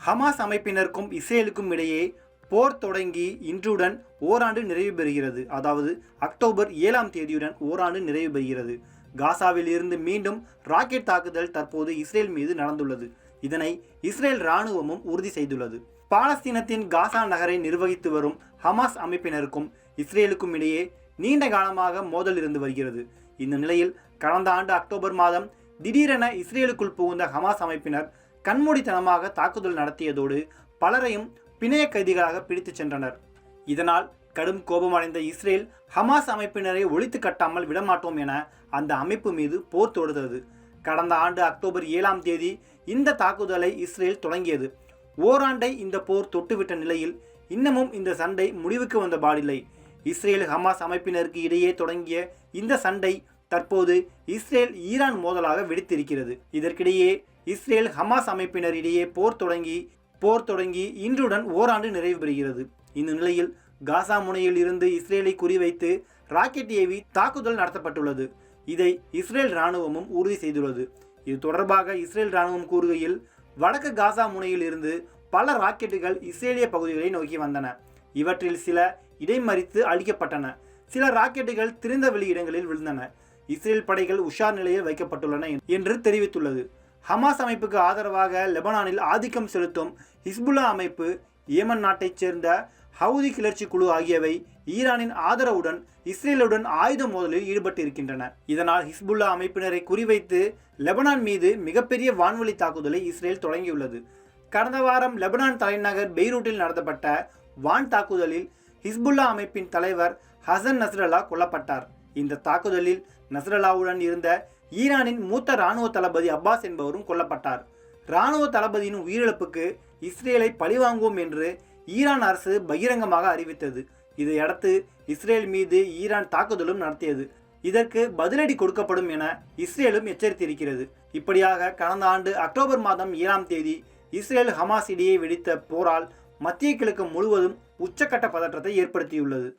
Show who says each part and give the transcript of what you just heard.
Speaker 1: Hamas அமைப்பினருக்கும் இஸ்ரேலுக்கும் இடையே போர் தொடங்கி இன்றுடன் ஓராண்டு நிறைவு பெறுகிறது. அதாவது அக்டோபர் 7ஆம் தேதியுடன் ஓராண்டு நிறைவு பெறுகிறது. காசாவில் இருந்து மீண்டும் ராக்கெட் தாக்குதல் தற்போது இஸ்ரேல் மீது நடந்துள்ளது. இதனை இஸ்ரேல் இராணுவமும் உறுதி செய்துள்ளது. பாலஸ்தீனத்தின் காசா நகரை நிர்வகித்து வரும் ஹமாஸ் அமைப்பினருக்கும் இஸ்ரேலுக்கும் இடையே நீண்ட காலமாக மோதல் இருந்து வருகிறது. இந்த நிலையில் கடந்த ஆண்டு அக்டோபர் மாதம் திடீரென இஸ்ரேலுக்குள் புகுந்த ஹமாஸ் அமைப்பினர் கண்மூடித்தனமாக தாக்குதல் நடத்தியதோடு பலரையும் பிணைய கைதிகளாக பிடித்து சென்றனர். இதனால் கடும் கோபமடைந்த இஸ்ரேல் ஹமாஸ் அமைப்பினரை ஒழித்து கட்டாமல் விடமாட்டோம் என அந்த அமைப்பு மீது போர் தொடுத்தது. கடந்த ஆண்டு அக்டோபர் 7ஆம் தேதி இந்த தாக்குதலை இஸ்ரேல் தொடங்கியது. ஓராண்டை இந்த போர் தொட்டுவிட்ட நிலையில் இன்னமும் இந்த சண்டை முடிவுக்கு வந்த பாடில்லை. இஸ்ரேல் ஹமாஸ் அமைப்பினருக்கு இடையே தொடங்கிய இந்த சண்டை தற்போது இஸ்ரேல் ஈரான் மோதலாக வெடித்திருக்கிறது. இதற்கிடையே இஸ்ரேல் ஹமாஸ் அமைப்பினர் இடையே போர் தொடங்கி இன்றுடன் ஓராண்டு நிறைவு பெறுகிறது. இந்த நிலையில் காசா முனையில் இருந்து இஸ்ரேலை குறிவைத்து ராக்கெட் ஏவி தாக்குதல் நடத்தப்பட்டுள்ளது. இதை இஸ்ரேல் இராணுவமும் உறுதி செய்துள்ளது. இது தொடர்பாக இஸ்ரேல் இராணுவம் கூறுகையில், வடக்கு காசா முனையில் இருந்து பல ராக்கெட்டுகள் இஸ்ரேலிய பகுதிகளை நோக்கி வந்தன. இவற்றில் சில இடைமறித்து அழிக்கப்பட்டன. சில ராக்கெட்டுகள் திறந்தவெளி இடங்களில் விழுந்தன. இஸ்ரேல் படைகள் உஷார் நிலையில் வைக்கப்பட்டுள்ளன என்று தெரிவித்துள்ளது. ஹமாஸ் அமைப்புக்கு ஆதரவாக லெபனானில் ஆதிக்கம் செலுத்தும் ஹிஸ்புல்லா அமைப்பு, ஏமன் நாட்டைச் சேர்ந்த ஹவுதி கிளர்ச்சி குழு ஆகியவை ஈரானின் ஆதரவுடன் இஸ்ரேலுடன் ஆயுத மோதலில் ஈடுபட்டிருக்கின்றன. இதனால் ஹிஸ்புல்லா அமைப்பினரை குறிவைத்து லெபனான் மீது மிகப்பெரிய வான்வழி தாக்குதலை இஸ்ரேல் தொடங்கியுள்ளது. கடந்த வாரம் லெபனான் தலைநகர் பெய்ரூட்டில் நடத்தப்பட்ட வான் தாக்குதலில் ஹிஸ்புல்லா அமைப்பின் தலைவர் ஹசன் நஸ்ரல்லா கொல்லப்பட்டார். இந்த தாக்குதலில் நஸ்ரல்லாவுடன் இருந்த ஈரானின் மூத்த இராணுவ தளபதி அப்பாஸ் என்பவரும் கொல்லப்பட்டார். இராணுவ தளபதியின் உயிரிழப்புக்கு இஸ்ரேலை பழிவாங்குவோம் என்று ஈரான் அரசு பகிரங்கமாக அறிவித்தது. இதையடுத்து இஸ்ரேல் மீது ஈரான் தாக்குதலும் நடத்தியது. இதற்கு பதிலடி கொடுக்கப்படும் என இஸ்ரேலும் எச்சரித்திருக்கிறது. இப்படியாக கடந்த ஆண்டு அக்டோபர் மாதம் 7ஆம் தேதி இஸ்ரேல் ஹமாஸ் இடையே வெடித்த போரால் மத்திய கிழக்கு முழுவதும் உச்சக்கட்ட பதற்றத்தை ஏற்படுத்தியுள்ளது.